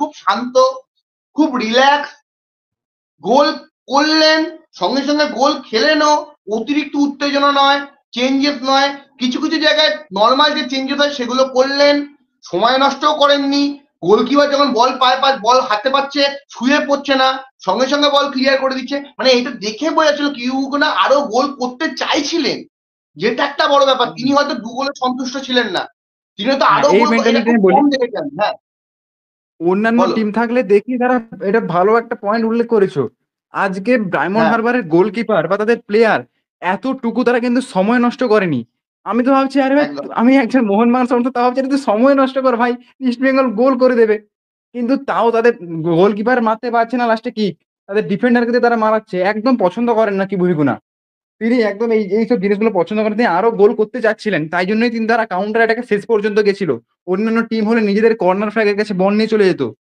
খুব শান্ত, খুব রিল্যাক্স, গোল করলেন, সঙ্গে সঙ্গে গোল খেলেনও, অতিরিক্ত উত্তেজনা নয়, চেঞ্জেস নয়, কিছু কিছু জায়গায় নর্মাল যে চেঞ্জেস হয় সেগুলো করলেন, সময় নষ্টও করেননি। গোলকিপার যখন বল পায় বল হাতে পাচ্ছে, শুয়ে পড়ছে না, সঙ্গে সঙ্গে বল ক্লিয়ার করে দিচ্ছে। মানে এটা দেখে বোঝা যাচ্ছিল কিউগুনা আরো গোল করতে চাইছিলেন, যেটা একটা বড় ব্যাপার। তিনি হয়তো 2 গোলে সন্তুষ্ট ছিলেন না, তিনি হয়তো হ্যাঁ, আরো এই গোল, এটা মেন্টালিটি খুব আমি বলি। কম দেখেছেন। হ্যাঁ, অন্যান্য বলো। টিম থাকলে দেখি তারা, এটা ভালো একটা পয়েন্ট উল্লেখ করেছো। আজকে ডায়মন্ড হ্যাঁ, হারবারের গোলকিপার বা তাদের প্লেয়ার এতটুকু তারা কিন্তু সময় নষ্ট করেনি। আমি তো ভাবছি আরে ভাই, একদম। আমি একজন মোহনবাগান সমর্থক, তা ভাবছি আরে তুই সময় নষ্ট কর ভাই, ইস্ট বেঙ্গল গোল করে দেবে। কিন্তু তাও তাদের গোলকিপার মারতে পারছে না, লাস্টে কি তাদের ডিফেন্ডারকে দিয়ে তারা মারাচ্ছে। একদম পছন্দ করেন না কি বুঝিগুনা, তিনি একদম এইসব জিনিসগুলো পছন্দ করেন, তিনি আরো গোল করতে চাচ্ছিলেন, তাই জন্যই তিনি তারা কাউন্টার অ্যাটাকে শেষ পর্যন্ত গেছিল। অন্যান্য টিম হলে নিজেদের কর্নার ফ্ল্যাগের কাছে বল নিয়ে চলে যেত।